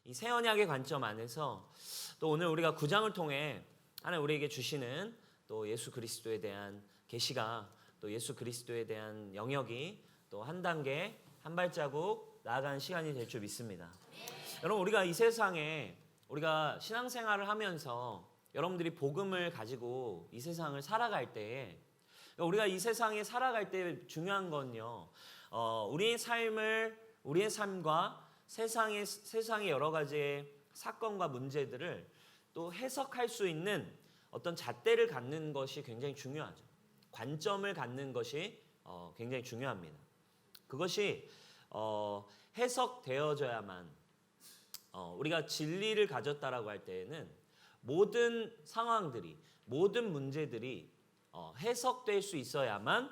이 새 언약의 관점 안에서 또 오늘 우리가 9장을 통해 하나님 우리에게 주시는 또 예수 그리스도에 대한 계시가 또 예수 그리스도에 대한 영역이 또 한 단계 한 발자국 나아가는 시간이 될 줄 믿습니다. 여러분 우리가 이 세상에 우리가 신앙생활을 하면서 여러분들이 복음을 가지고 이 세상을 살아갈 때에 우리가 이 세상에 살아갈 때 중요한 건요. 우리의 삶과 세상의 여러 가지의 사건과 문제들을 또 해석할 수 있는 어떤 잣대를 갖는 것이 굉장히 중요하죠. 관점을 갖는 것이 굉장히 중요합니다. 그것이 해석되어져야만 우리가 진리를 가졌다라고 할 때에는 모든 상황들이 모든 문제들이 해석될 수 있어야만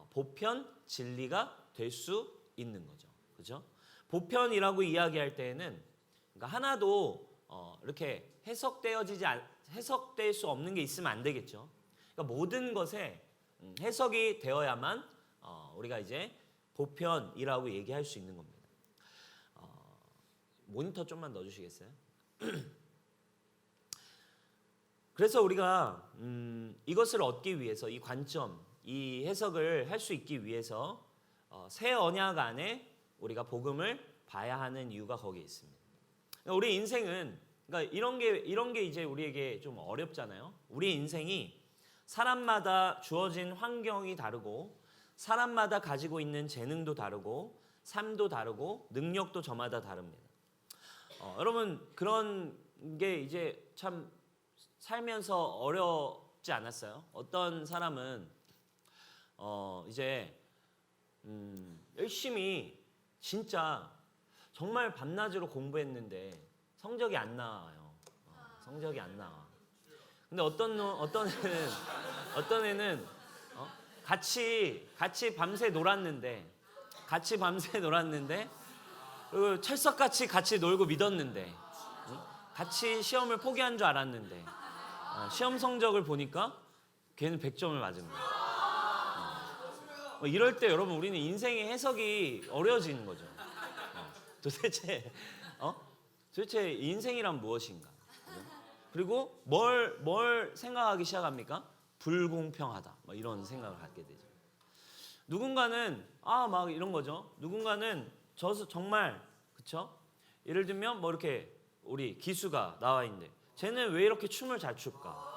보편 진리가 될 수 있는 거죠. 그죠? 보편이라고 이야기할 때에는 그러니까 하나도 이렇게 해석될 수 없는 게 있으면 안 되겠죠. 그러니까 모든 것에 해석이 되어야만 우리가 이제 보편이라고 얘기할 수 있는 겁니다. 모니터 좀만 넣어주시겠어요? 그래서 우리가 이것을 얻기 위해서 이 관점, 이 해석을 할 수 있기 위해서 새 언약 안에 우리가 복음을 봐야 하는 이유가 거기에 있습니다. 우리 인생은 그러니까 이런 게 이제 우리에게 좀 어렵잖아요. 우리 인생이 사람마다 주어진 환경이 다르고 사람마다 가지고 있는 재능도 다르고 삶도 다르고 능력도 저마다 다릅니다. 여러분 그런 게 이제 참 살면서 어렵지 않았어요? 어떤 사람은 이제 열심히 진짜 정말 밤낮으로 공부했는데 성적이 안 나와요. 성적이 안 나와. 근데 어떤 애는 같이 밤새 놀았는데 그리고 철석같이 같이 놀고 믿었는데 같이 시험을 포기한 줄 알았는데 시험 성적을 보니까 걔는 100점을 맞은 거예요. 이럴 때 여러분 우리는 인생의 해석이 어려워지는 거죠. 도대체 인생이란 무엇인가? 그리고 뭘 생각하기 시작합니까? 불공평하다. 이런 생각을 갖게 되죠. 누군가는 막 이런 거죠. 누군가는 정말 그쵸? 예를 들면 뭐 이렇게 우리 기수가 나와 있는데 쟤는 왜 이렇게 춤을 잘 출까?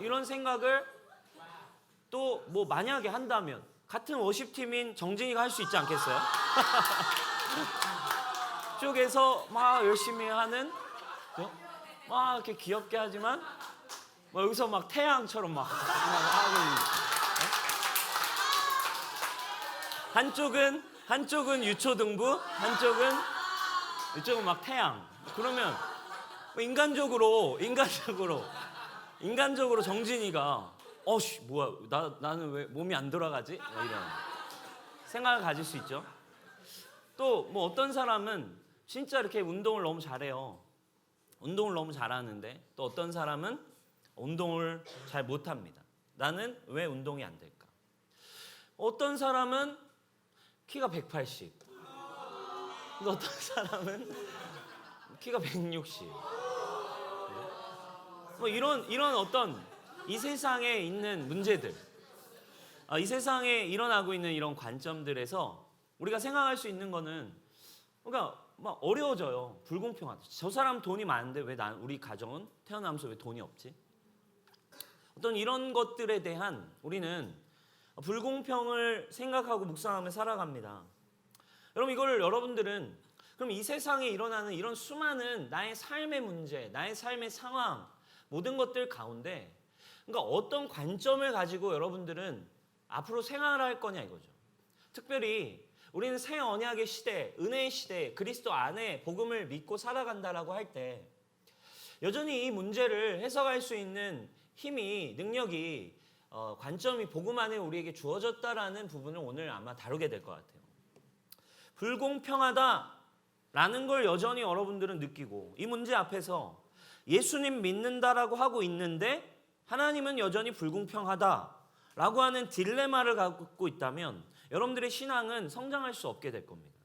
이런 생각을 또 뭐 만약에 한다면 같은 워십팀인 정진이가 할 수 있지 않겠어요? 쪽에서 막 열심히 하는 막 이렇게 귀엽게 하지만 뭐 여기서 막 태양처럼 막 하고 한쪽은 유초등부, 한쪽은 막 태양. 그러면 인간적으로 정진이가 뭐야 나는 왜 몸이 안 돌아가지? 이런 생각을 가질 수 있죠. 또 뭐 어떤 사람은 진짜 이렇게 운동을 너무 잘해요. 운동을 너무 잘하는데 또 어떤 사람은 운동을 잘 못합니다. 나는 왜 운동이 안 될까? 어떤 사람은 키가 180. 근데 어떤 사람은 키가 160. 뭐 이런 어떤 이 세상에 있는 문제들, 이 세상에 일어나고 있는 이런 관점들에서 우리가 생각할 수 있는 거는 그러니까 막 어려워져요. 불공평하다. 저 사람 돈이 많은데 왜 우리 가정은 태어나면서 왜 돈이 없지? 어떤 이런 것들에 대한 우리는 불공평을 생각하고 묵상하며 살아갑니다. 여러분 이거를 여러분들은 그럼 이 세상에 일어나는 이런 수많은 나의 삶의 문제, 나의 삶의 상황 모든 것들 가운데 그러니까 어떤 관점을 가지고 여러분들은 앞으로 생활할 거냐 이거죠. 특별히 우리는 새 언약의 시대, 은혜의 시대, 그리스도 안에 복음을 믿고 살아간다라고 할 때 여전히 이 문제를 해석할 수 있는 힘이, 능력이, 관점이 복음 안에 우리에게 주어졌다라는 부분을 오늘 아마 다루게 될 것 같아요. 불공평하다라는 걸 여전히 여러분들은 느끼고 이 문제 앞에서 예수님 믿는다라고 하고 있는데 하나님은 여전히 불공평하다라고 하는 딜레마를 갖고 있다면 여러분들의 신앙은 성장할 수 없게 될 겁니다.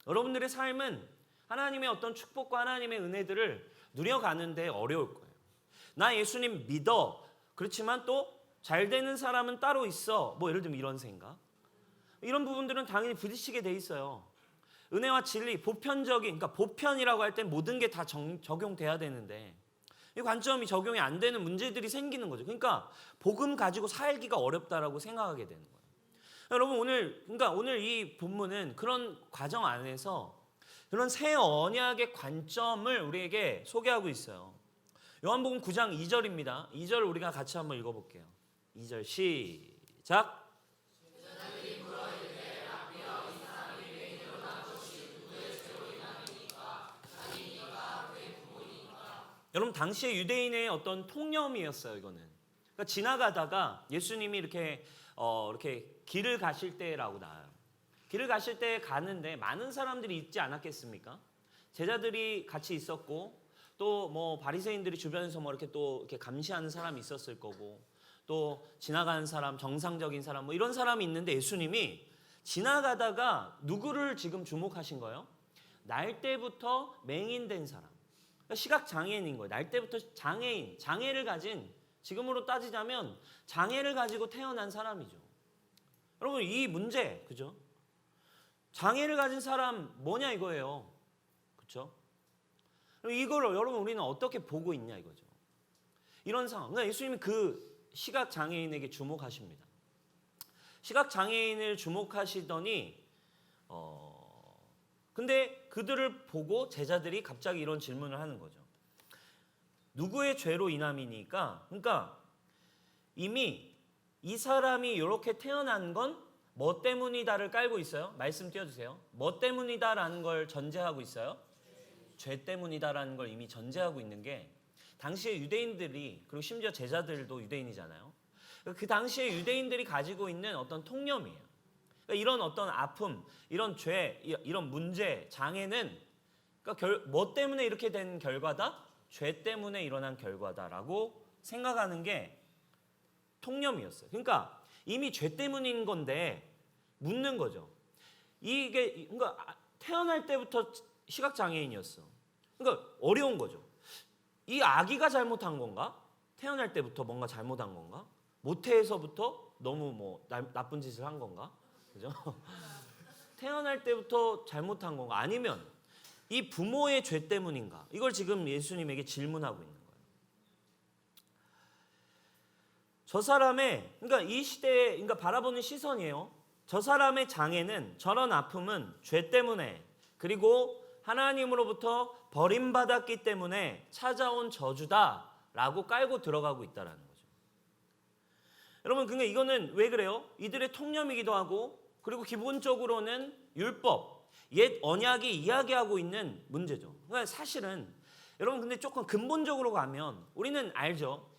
여러분들의 삶은 하나님의 어떤 축복과 하나님의 은혜들을 누려가는데 어려울 거예요. 나 예수님 믿어. 그렇지만 또 잘 되는 사람은 따로 있어. 뭐 예를 들면 이런 생각. 이런 부분들은 당연히 부딪히게 돼 있어요. 은혜와 진리, 보편적인, 그러니까 보편이라고 할 때 모든 게 다 적용돼야 되는데 이 관점이 적용이 안 되는 문제들이 생기는 거죠. 그러니까 복음 가지고 살기가 어렵다라고 생각하게 되는 거예요. 여러분 오늘 이 본문은 그런 과정 안에서 그런 새 언약의 관점을 우리에게 소개하고 있어요. 요한복음 9장 2절입니다. 2절을 우리가 같이 한번 읽어볼게요. 2절 시작. 여러분 당시에 유대인의 어떤 통념이었어요. 이거는 그러니까 지나가다가 예수님이 이렇게 길을 가실 때라고 나와요. 길을 가실 때 가는데 많은 사람들이 있지 않았겠습니까? 제자들이 같이 있었고 또 뭐 바리새인들이 주변에서 뭐 이렇게 또 이렇게 감시하는 사람이 있었을 거고 또 지나가는 사람, 정상적인 사람 뭐 이런 사람이 있는데 예수님이 지나가다가 누구를 지금 주목하신 거예요? 날 때부터 맹인된 사람. 그러니까 시각 장애인인 거예요. 날 때부터 장애를 가진 지금으로 따지자면 장애를 가지고 태어난 사람이죠. 여러분 이 문제, 그죠? 장애를 가진 사람 뭐냐 이거예요. 그렇죠? 이걸 여러분 우리는 어떻게 보고 있냐 이거죠. 이런 상황. 그러니까 예수님이 그 시각 장애인에게 주목하십니다. 시각 장애인을 주목하시더니 근데 그들을 보고 제자들이 갑자기 이런 질문을 하는 거죠. 누구의 죄로 인함이니까? 그러니까 이미 이 사람이 이렇게 태어난 건 뭐 때문이다를 깔고 있어요. 말씀 띄워주세요. 뭐 때문이다라는 걸 전제하고 있어요. 죄 때문이다라는 걸 이미 전제하고 있는 게 당시에 유대인들이 그리고 심지어 제자들도 유대인이잖아요. 그 당시에 유대인들이 가지고 있는 어떤 통념이에요. 그러니까 이런 어떤 아픔, 이런 죄, 이런 문제, 장애는 그러니까 뭐 때문에 이렇게 된 결과다? 죄 때문에 일어난 결과다라고 생각하는 게 통념이었어요. 그러니까 이미 죄 때문인 건데 묻는 거죠. 이게 그러니까 태어날 때부터 시각 장애인이었어. 그러니까 어려운 거죠. 이 아기가 잘못한 건가? 태어날 때부터 뭔가 잘못한 건가? 모태에서부터 너무 뭐 나쁜 짓을 한 건가? 그죠? 태어날 때부터 잘못한 건가? 아니면 이 부모의 죄 때문인가? 이걸 지금 예수님에게 질문하고 있는 거예요. 저 사람의, 그러니까 이 시대에, 그러니까 바라보는 시선이에요. 저 사람의 장애는, 저런 아픔은 죄 때문에, 그리고 하나님으로부터 버림받았기 때문에 찾아온 저주다라고 깔고 들어가고 있다라는 거죠. 여러분, 그러니까 이거는 왜 그래요? 이들의 통념이기도 하고, 그리고 기본적으로는 율법, 옛 언약이 이야기하고 있는 문제죠. 그러니까 사실은 여러분 근데 조금 근본적으로 가면 우리는 알죠.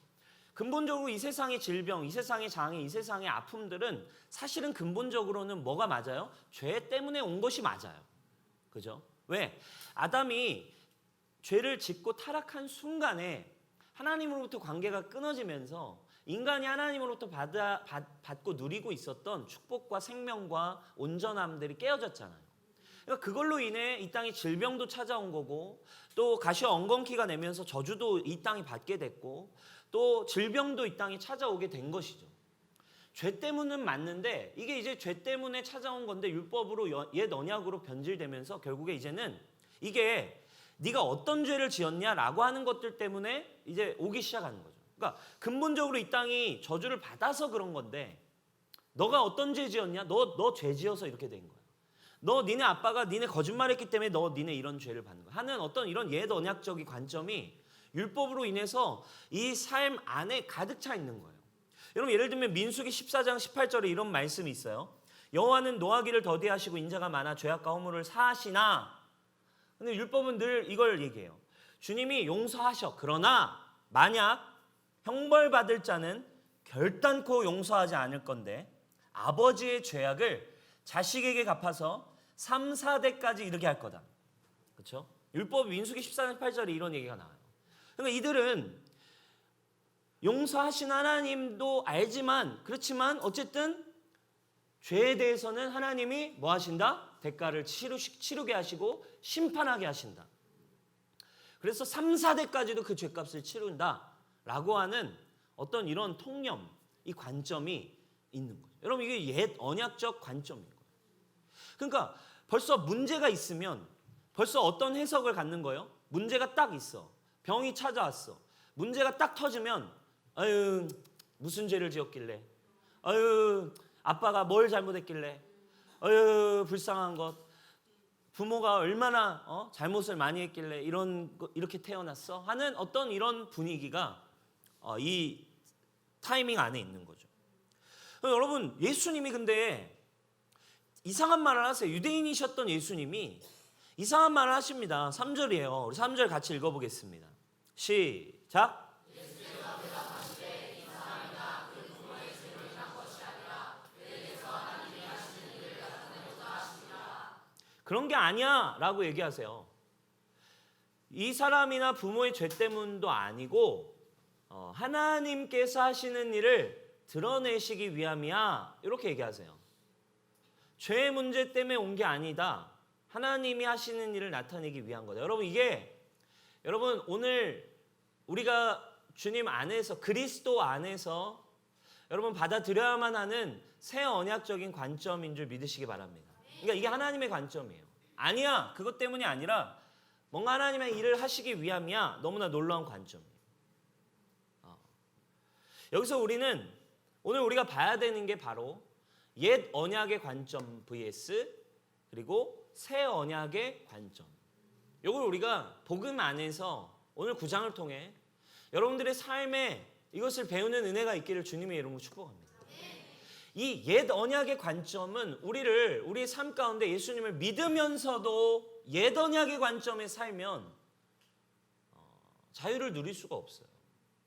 근본적으로 이 세상의 질병, 이 세상의 장애, 이 세상의 아픔들은 사실은 근본적으로는 뭐가 맞아요? 죄 때문에 온 것이 맞아요. 그죠? 왜? 아담이 죄를 짓고 타락한 순간에 하나님으로부터 관계가 끊어지면서 인간이 하나님으로부터 받고 누리고 있었던 축복과 생명과 온전함들이 깨어졌잖아요. 그러니까 그걸로 인해 이 땅에 질병도 찾아온 거고 또 가시와 엉겅퀴가 내면서 저주도 이 땅이 받게 됐고 또 질병도 이 땅에 찾아오게 된 것이죠. 죄 때문은 맞는데 이게 이제 죄 때문에 찾아온 건데 율법으로 옛 언약으로 변질되면서 결국에 이제는 이게 네가 어떤 죄를 지었냐라고 하는 것들 때문에 이제 오기 시작하는 거죠. 그러니까 근본적으로 이 땅이 저주를 받아서 그런 건데 너가 어떤 죄 지었냐? 너 죄 지어서 이렇게 된 거야. 니네 아빠가 니네 거짓말했기 때문에 니네 이런 죄를 받는 거야. 하는 어떤 이런 옛 언약적인 관점이 율법으로 인해서 이 삶 안에 가득 차 있는 거예요. 여러분 예를 들면 민수기 14장 18절에 이런 말씀이 있어요. 여호와는 노하기를 더디하시고 인자가 많아 죄악과 허물을 사하시나. 근데 율법은 늘 이걸 얘기해요. 주님이 용서하셔. 그러나 만약 형벌받을 자는 결단코 용서하지 않을 건데 아버지의 죄악을 자식에게 갚아서 3, 4대까지 이르게 할 거다. 그렇죠? 율법 민수기 14장 18절에 이런 얘기가 나와요. 그러니까 이들은 용서하신 하나님도 알지만 그렇지만 어쨌든 죄에 대해서는 하나님이 뭐 하신다? 대가를 치르게 하시고 심판하게 하신다. 그래서 3, 4대까지도 그 죄값을 치른다라고 하는 어떤 이런 통념, 이 관점이 있는 거예요. 여러분 이게 옛 언약적 관점인 거예요. 그러니까 벌써 문제가 있으면 벌써 어떤 해석을 갖는 거예요? 문제가 딱 있어. 병이 찾아왔어. 문제가 딱 터지면 아유 무슨 죄를 지었길래, 아유 아빠가 뭘 잘못했길래, 아유 불쌍한 것, 부모가 얼마나 잘못을 많이 했길래 이렇게 태어났어 하는 어떤 이런 분위기가 이 타이밍 안에 있는 거죠. 여러분 예수님이 근데 이상한 말을 하세요. 유대인이셨던 예수님이 이상한 말을 하십니다. 3절이에요. 우리 3절 같이 읽어보겠습니다. 시작. 그런 게 아니야 라고 얘기하세요. 이 사람이나 부모의 죄 때문도 아니고 하나님께서 하시는 일을 드러내시기 위함이야 이렇게 얘기하세요. 죄의 문제 때문에 온 게 아니다. 하나님이 하시는 일을 나타내기 위한 거다. 여러분 오늘 우리가 주님 안에서 그리스도 안에서 여러분 받아들여야만 하는 새 언약적인 관점인 줄 믿으시기 바랍니다. 그러니까 이게 하나님의 관점이에요. 아니야 그것 때문이 아니라 뭔가 하나님의 일을 하시기 위함이야. 너무나 놀라운 관점이에요. 여기서 우리는 오늘 우리가 봐야 되는 게 바로 옛 언약의 관점 vs 그리고 새 언약의 관점. 이걸 우리가 복음 안에서 오늘 9장을 통해 여러분들의 삶에 이것을 배우는 은혜가 있기를 주님의 이름으로 축복합니다. 이 옛 언약의 관점은 우리의 삶 가운데 예수님을 믿으면서도 옛 언약의 관점에 살면 자유를 누릴 수가 없어요.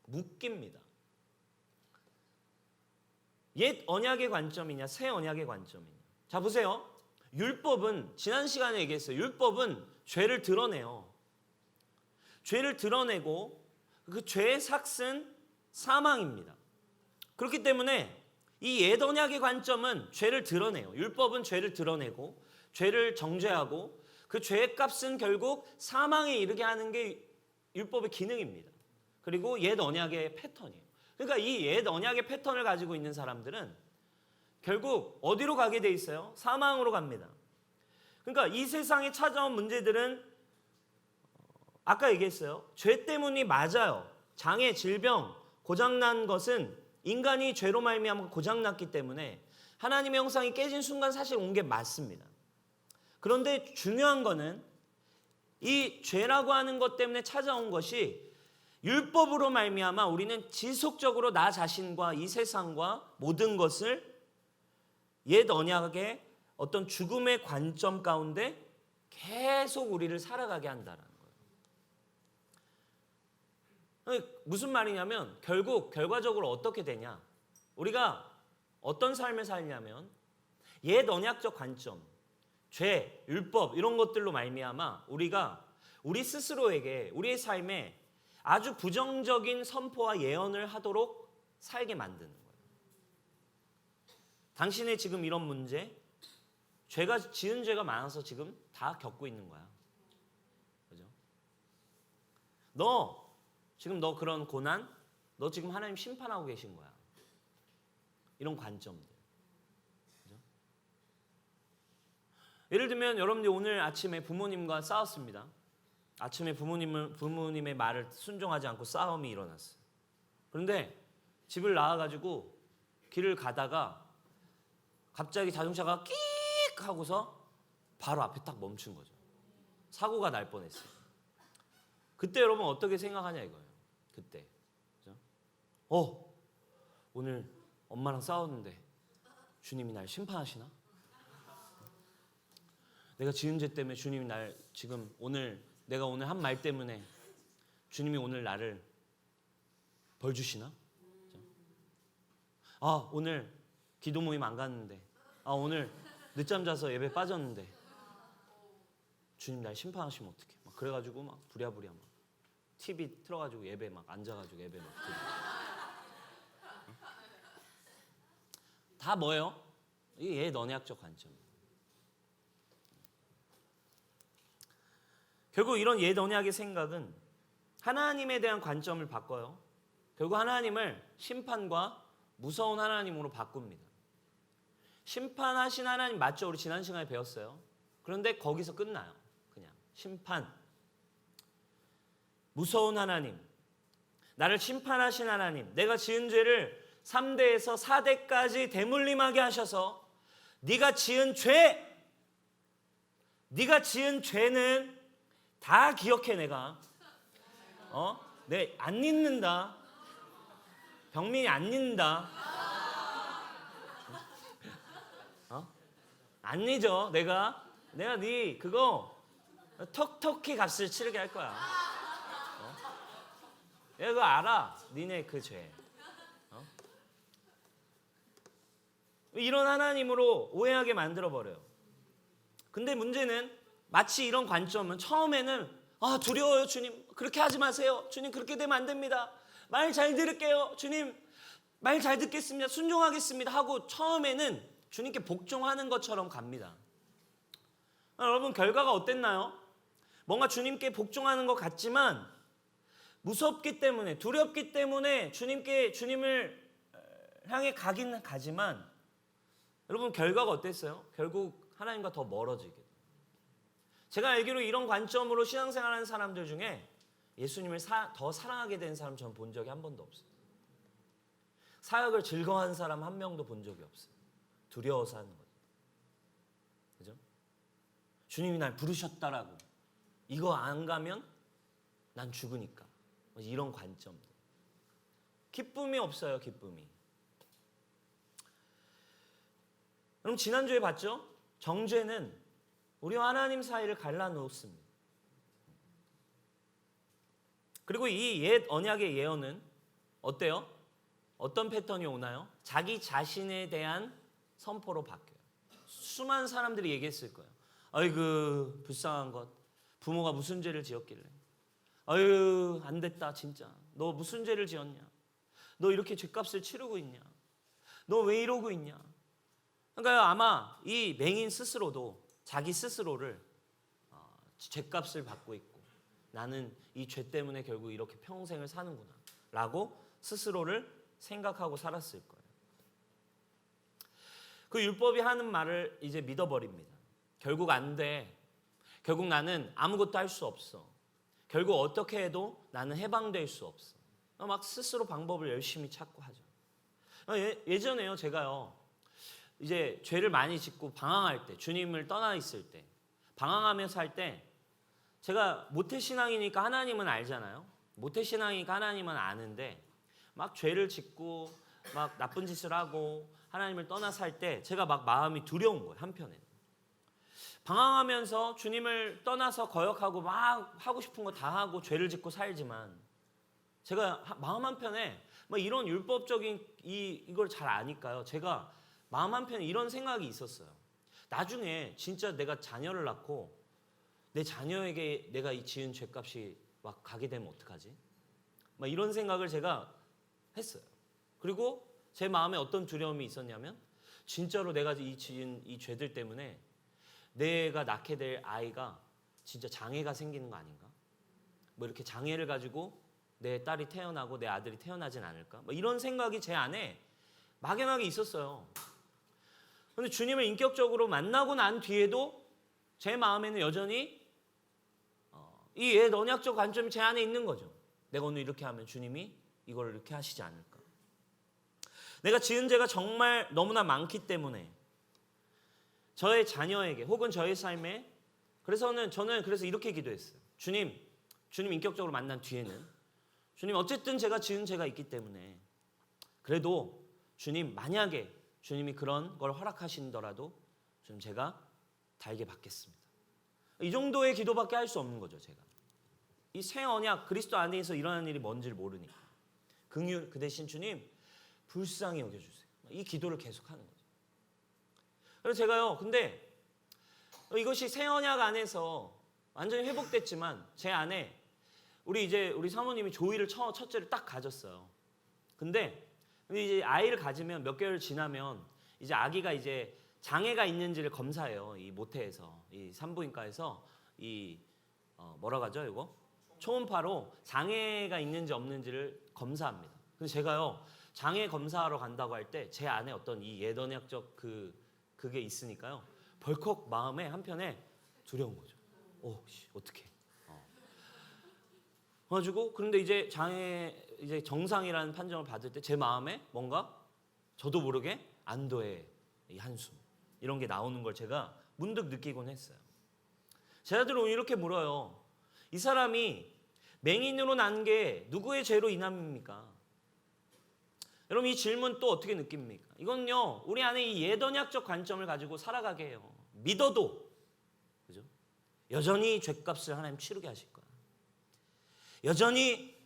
묶입니다. 옛 언약의 관점이냐 새 언약의 관점이냐. 자 보세요. 율법은 지난 시간에 얘기했어요. 율법은 죄를 드러내요. 죄를 드러내고 그 죄의 삭은 사망입니다. 그렇기 때문에 이 옛 언약의 관점은 죄를 드러내요. 율법은 죄를 드러내고 죄를 정죄하고 그 죄의 값은 결국 사망에 이르게 하는 게 율법의 기능입니다. 그리고 옛 언약의 패턴이에요. 그러니까 이 옛 언약의 패턴을 가지고 있는 사람들은 결국 어디로 가게 돼 있어요? 사망으로 갑니다. 그러니까 이 세상에 찾아온 문제들은 아까 얘기했어요. 죄 때문이 맞아요. 장애, 질병, 고장난 것은 인간이 죄로 말미암아 고장났기 때문에 하나님의 형상이 깨진 순간 사실 온 게 맞습니다. 그런데 중요한 거는 이 죄라고 하는 것 때문에 찾아온 것이 율법으로 말미암아 우리는 지속적으로 나 자신과 이 세상과 모든 것을 옛 언약의 어떤 죽음의 관점 가운데 계속 우리를 살아가게 한다라는 거예요. 무슨 말이냐면 결국 결과적으로 어떻게 되냐? 우리가 어떤 삶을 살냐면 옛 언약적 관점, 죄, 율법 이런 것들로 말미암아 우리가 우리 스스로에게 우리의 삶에 아주 부정적인 선포와 예언을 하도록 살게 만드는 거예요. 당신의 지금 이런 문제, 지은 죄가 많아서 지금 다 겪고 있는 거야. 그죠? 너 그런 고난, 너 지금 하나님 심판하고 계신 거야. 이런 관점들. 그죠? 예를 들면 여러분들이 오늘 아침에 부모님과 싸웠습니다. 아침에 부모님의 말을 순종하지 않고 싸움이 일어났어요. 그런데 집을 나와가지고 길을 가다가 갑자기 자동차가 끽 하고서 바로 앞에 딱 멈춘 거죠. 사고가 날 뻔했어요. 그때 여러분 어떻게 생각하냐 이거예요. 그때. 그죠? 오늘 엄마랑 싸웠는데 주님이 날 심판하시나? 내가 지은 죄 때문에 주님이 날 지금 내가 오늘 한 말 때문에 주님이 오늘 나를 벌 주시나? 오늘 기도 모임 안 갔는데, 오늘 늦잠 자서 예배 빠졌는데 주님 날 심판하시면 어떡해? 막 그래가지고 막 부랴부랴 막 TV 틀어가지고 예배 막 앉아가지고 예배 막 드리고. 다 뭐예요? 이게 옛 언약적 관점. 결국 이런 옛 언약의 생각은 하나님에 대한 관점을 바꿔요. 결국 하나님을 심판과 무서운 하나님으로 바꿉니다. 심판하신 하나님 맞죠? 우리 지난 시간에 배웠어요. 그런데 거기서 끝나요. 그냥 심판. 무서운 하나님. 나를 심판하신 하나님. 내가 지은 죄를 3대에서 4대까지 대물림하게 하셔서 네가 지은 죄는 다 기억해 내가. 내 안 잊는다. 병민이 안 잊는다. 안 잊어. 내가 네 그거 톡톡히 값을 치르게 할 거야. 내가 그거 알아. 니네 그 죄. 이런 하나님으로 오해하게 만들어버려요. 근데 문제는 마치 이런 관점은 처음에는 두려워요 주님. 그렇게 하지 마세요. 주님 그렇게 되면 안 됩니다. 말 잘 들을게요. 주님 말 잘 듣겠습니다. 순종하겠습니다. 하고 처음에는 주님께 복종하는 것처럼 갑니다. 여러분 결과가 어땠나요? 뭔가 주님께 복종하는 것 같지만 무섭기 때문에 두렵기 때문에 주님을 향해 가긴 가지만 여러분 결과가 어땠어요? 결국 하나님과 더 멀어지게 돼요. 제가 알기로 이런 관점으로 신앙생활하는 사람들 중에 예수님을 더 사랑하게 된 사람 저는 본 적이 한 번도 없어요. 사역을 즐거워하는 사람 한 명도 본 적이 없어요. 두려워서 하는 거죠. 그죠? 주님이 날 부르셨다라고 이거 안 가면 난 죽으니까 이런 관점들. 기쁨이 없어요. 기쁨이. 그럼 지난주에 봤죠? 정죄는 우리와 하나님 사이를 갈라놓습니다. 그리고 이 옛 언약의 예언은 어때요? 어떤 패턴이 오나요? 자기 자신에 대한 선포로 바뀌어요. 수많은 사람들이 얘기했을 거예요. 아이고 불쌍한 것. 부모가 무슨 죄를 지었길래. 아유 안 됐다 진짜. 너 무슨 죄를 지었냐. 너 이렇게 죄값을 치르고 있냐. 너 왜 이러고 있냐. 그러니까 아마 이 맹인 스스로도 자기 스스로를 죄값을 받고 있고 나는 이 죄 때문에 결국 이렇게 평생을 사는구나 라고 스스로를 생각하고 살았을 거예요. 그 율법이 하는 말을 이제 믿어버립니다. 결국 안 돼. 결국 나는 아무것도 할 수 없어. 결국 어떻게 해도 나는 해방될 수 없어. 막 스스로 방법을 열심히 찾고 하죠. 예전에요 제가요 이제 죄를 많이 짓고 방황할 때 주님을 떠나 있을 때 방황하면서 살 때 제가 모태신앙이니까 하나님은 알잖아요. 모태신앙이니까 하나님은 아는데 막 죄를 짓고 막 나쁜 짓을 하고 하나님을 떠나 살 때 제가 막 마음이 두려운 거예요. 한편에는 방황하면서 주님을 떠나서 거역하고 막 하고 싶은 거 다 하고 죄를 짓고 살지만 제가 마음 한편에 막 이런 율법적인 이걸 잘 아니까요. 제가 마음 한편에 이런 생각이 있었어요. 나중에 진짜 내가 자녀를 낳고 내 자녀에게 내가 이 지은 죄값이 막 가게 되면 어떡하지? 막 이런 생각을 제가 했어요. 그리고 제 마음에 어떤 두려움이 있었냐면 진짜로 내가 지은 이 죄들 때문에 내가 낳게 될 아이가 진짜 장애가 생기는 거 아닌가? 뭐 이렇게 장애를 가지고 내 딸이 태어나고 내 아들이 태어나진 않을까? 뭐 이런 생각이 제 안에 막연하게 있었어요. 그런데 주님을 인격적으로 만나고 난 뒤에도 제 마음에는 여전히 이 옛 언약적 관점이 제 안에 있는 거죠. 내가 오늘 이렇게 하면 주님이 이걸 이렇게 하시지 않을까. 내가 지은 죄가 정말 너무나 많기 때문에 저의 자녀에게 혹은 저의 삶에 저는 그래서 이렇게 기도했어요. 주님 인격적으로 만난 뒤에는 주님 어쨌든 제가 지은 죄가 있기 때문에 그래도 주님 만약에 주님이 그런 걸 허락하신더라도 주님 제가 달게 받겠습니다. 이 정도의 기도밖에 할 수 없는 거죠. 제가 이 새 언약 그리스도 안에서 일어나는 일이 뭔지를 모르니까 긍휼 그 대신 주님 불쌍히 여겨주세요. 이 기도를 계속하는 거죠. 그래서 제가요 근데 이것이 새 언약 안에서 완전히 회복됐지만 제 안에 우리 사모님이 조이를 첫째를 딱 가졌어요. 근데 이제 아이를 가지면 몇 개월 지나면 이제 아기가 이제 장애가 있는지를 검사해요. 이 모태에서 이 산부인과에서 이 뭐라고 하죠 이거? 초음파로 장애가 있는지 없는지를 검사합니다. 근데 제가요 장애 검사하러 간다고 할 때 제 안에 어떤 이 예언학적 그게 있으니까요 벌컥 마음에 한편에 두려운 거죠. 어떡해. 그래가지고 그런데 이제 이제 정상이라는 판정을 받을 때 제 마음에 뭔가 저도 모르게 안도의 이 한숨 이런 게 나오는 걸 제가 문득 느끼곤 했어요. 제자들은 이렇게 물어요. 이 사람이 맹인으로 난 게 누구의 죄로 인함입니까? 여러분 이 질문 또 어떻게 느낍니까? 이건요 우리 안에 이 예언학적 관점을 가지고 살아가게 해요. 믿어도 그죠? 여전히 죄값을 하나님 치르게 하실 거야. 여전히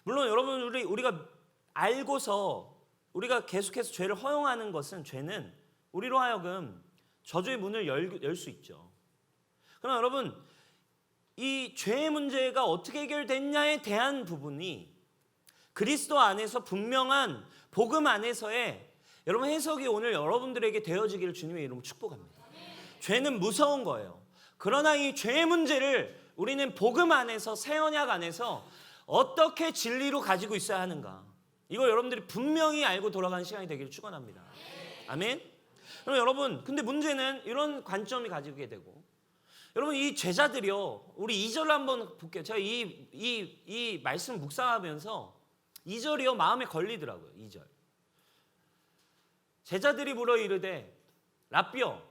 물론 여러분 우리가 알고서 우리가 계속해서 죄를 허용하는 것은 죄는 우리로 하여금 저주의 문을 열 수 있죠. 그러나 여러분 이 죄의 문제가 어떻게 해결됐냐에 대한 부분이 그리스도 안에서 분명한 복음 안에서의 여러분 해석이 오늘 여러분들에게 되어지기를 주님의 이름으로 축복합니다. 죄는 무서운 거예요. 그러나 이 죄의 문제를 우리는 복음 안에서 새 언약 안에서 어떻게 진리로 가지고 있어야 하는가 이걸 여러분들이 분명히 알고 돌아가는 시간이 되기를 축원합니다. 아멘. 그럼 여러분 근데 문제는 이런 관점이 가지게 되고 여러분 이 제자들이요 우리 2절 한번 볼게요. 제가 이 말씀 묵상하면서 2절이요 마음에 걸리더라고요. 2절 제자들이 물어 이르되 라삐여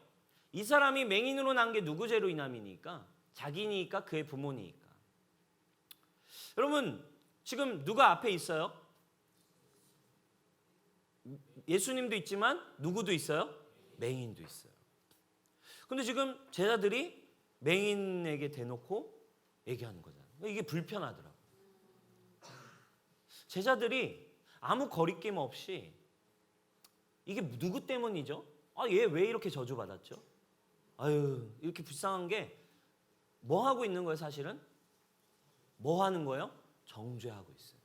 이 사람이 맹인으로 난 게 누구 죄로 인함이니까 자기니까 그의 부모니까. 여러분 지금 누가 앞에 있어요? 예수님도 있지만 누구도 있어요? 맹인도 있어요. 근데 지금 제자들이 맹인에게 대놓고 얘기하는 거잖아요. 이게 불편하더라고요. 제자들이 아무 거리낌 없이 이게 누구 때문이죠? 얘 왜 이렇게 저주받았죠? 아유 이렇게 불쌍한 게 뭐 하고 있는 거예요 사실은? 뭐 하는 거예요? 정죄하고 있어요.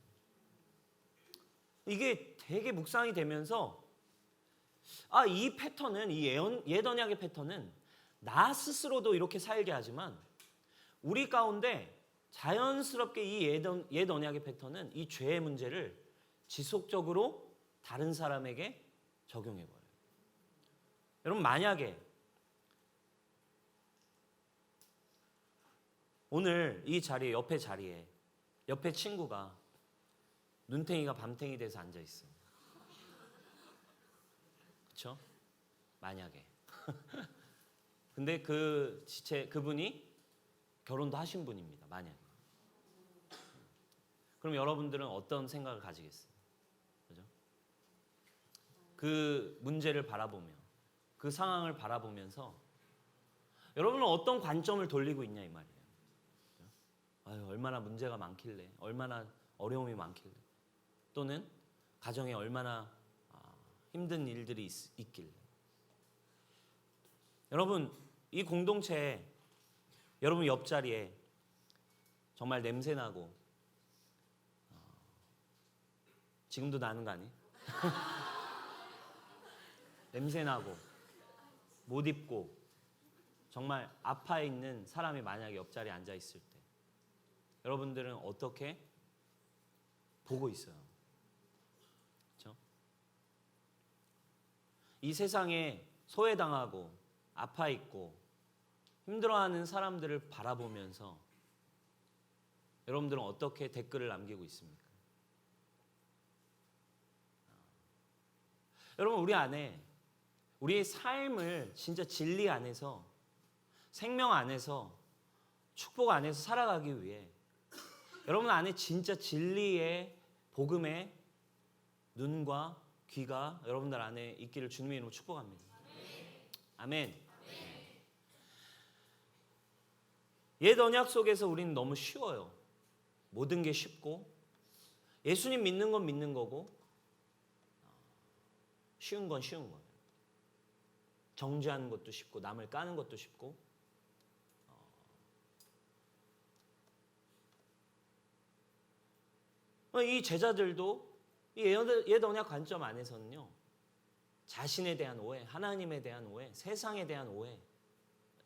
이게 되게 묵상이 되면서 이 패턴은 이 옛 언약의 패턴은 나 스스로도 이렇게 살게 하지만 우리 가운데 자연스럽게 이 옛 언약의 패턴은 이 죄의 문제를 지속적으로 다른 사람에게 적용해버려요. 여러분 만약에 오늘 이 자리에 옆에 친구가 눈탱이가 밤탱이 돼서 앉아있어요. 그렇죠? 만약에 근데 그분이 결혼도 하신 분입니다. 만약에 그럼 여러분들은 어떤 생각을 가지겠어요? 그죠? 그 문제를 바라보며 그 상황을 바라보면서 여러분은 어떤 관점을 돌리고 있냐 이 말이에요. 얼마나 문제가 많길래 얼마나 어려움이 많길래 또는 가정에 얼마나 힘든 일들이 있길래 여러분 이 공동체에 여러분 옆자리에 정말 냄새나고 지금도 나는 거 아니에요? 냄새나고 못 입고 정말 아파 있는 사람이 만약에 옆자리에 앉아 있을 때 여러분들은 어떻게 보고 있어요? 그렇죠? 이 세상에 소외당하고 아파 있고 힘들어하는 사람들을 바라보면서 여러분들은 어떻게 댓글을 남기고 있습니까? 여러분 우리 안에 우리의 삶을 진짜 진리 안에서 생명 안에서 축복 안에서 살아가기 위해 여러분 안에 진짜 진리의 복음의 눈과 귀가 여러분들 안에 있기를 주님의 이름으로 축복합니다. 아멘. 옛 언약 속에서 우리는 너무 쉬워요. 모든 게 쉽고 예수님 믿는 건 믿는 거고 쉬운 건 쉬운 거예요. 정죄하는 것도 쉽고 남을 까는 것도 쉽고 이 제자들도 이 옛 언약 관점 안에서는요 자신에 대한 오해, 하나님에 대한 오해, 세상에 대한 오해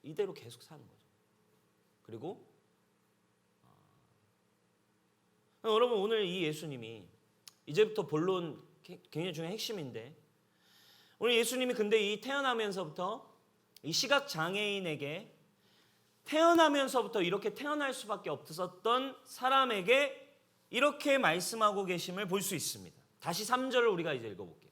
이대로 계속 사는 거죠. 그리고 여러분 오늘 이 예수님이 이제부터 본론 굉장히 중요한 핵심인데 오늘 예수님이 근데 이 태어나면서부터 이 시각 장애인에게 태어나면서부터 이렇게 태어날 수밖에 없었던 사람에게 이렇게 말씀하고 계심을 볼 수 있습니다. 다시 3절을 우리가 이제 읽어볼게요.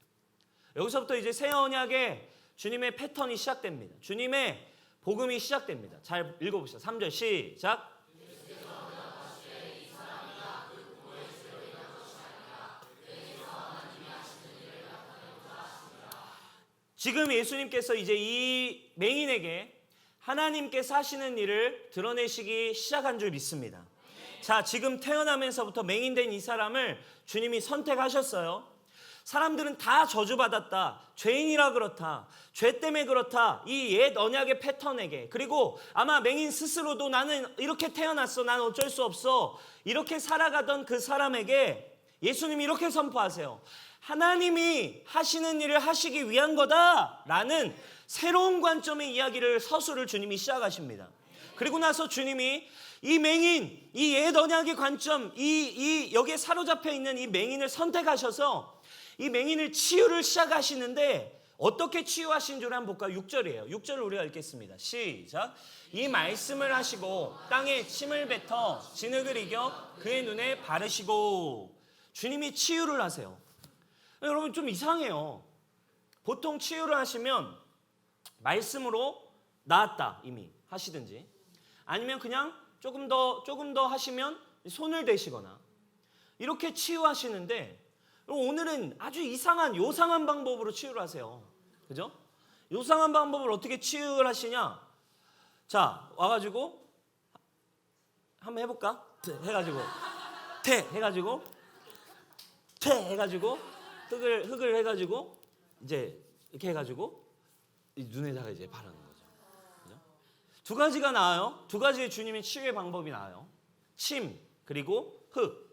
여기서부터 이제 새 언약의 주님의 패턴이 시작됩니다. 주님의 복음이 시작됩니다. 잘 읽어보시죠. 3절 시작. 지금 예수님께서 이제 이 맹인에게 하나님께서 하시는 일을 드러내시기 시작한 줄 믿습니다. 자, 지금 태어나면서부터 맹인된 이 사람을 주님이 선택하셨어요. 사람들은 다 저주받았다. 죄인이라 그렇다. 죄 때문에 그렇다. 이 옛 언약의 패턴에게. 그리고 아마 맹인 스스로도 나는 이렇게 태어났어. 난 어쩔 수 없어. 이렇게 살아가던 그 사람에게 예수님이 이렇게 선포하세요. 하나님이 하시는 일을 하시기 위한 거다라는 새로운 관점의 이야기를 서술을 주님이 시작하십니다. 그리고 나서 주님이 이 맹인, 이 옛 언약의 관점, 여기에 사로잡혀 있는 이 맹인을 선택하셔서 이 맹인을 치유를 시작하시는데 어떻게 치유하신 줄 한번 볼까요? 6절이에요. 6절을 우리가 읽겠습니다. 시작. 이 말씀을 하시고 땅에 침을 뱉어 진흙을 이겨 그의 눈에 바르시고. 주님이 치유를 하세요. 여러분 좀 이상해요. 보통 치유를 하시면 말씀으로 나았다 이미 하시든지 아니면 그냥 조금 더 하시면 손을 대시거나 이렇게 치유하시는데 오늘은 아주 요상한 방법으로 치유를 하세요. 그죠? 요상한 방법을 어떻게 치유를 하시냐? 자, 와가지고 한번 해볼까? 해가지고 흙을 해가지고 이제 이렇게 해가지고 눈에다가 이제 바르는 거죠. 그죠? 두 가지가 나와요. 두 가지의 주님의 치유의 방법이 나와요. 침 그리고 흙.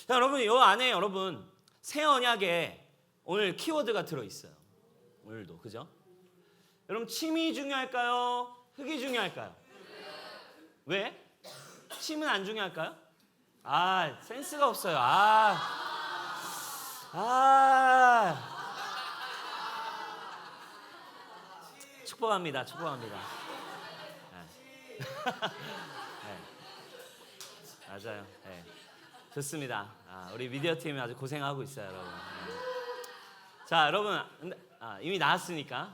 자, 여러분 이 안에 여러분 새 언약에 오늘 키워드가 들어 있어요. 오늘도 그죠? 여러분 침이 중요할까요? 흙이 중요할까요? 왜? 침은 안 중요할까요? 센스가 없어요. 축복합니다. 네. 맞아요. 네. 좋습니다. 우리 미디어 팀이 아주 고생하고 있어요, 여러분. 네. 자, 여러분 이미 나왔으니까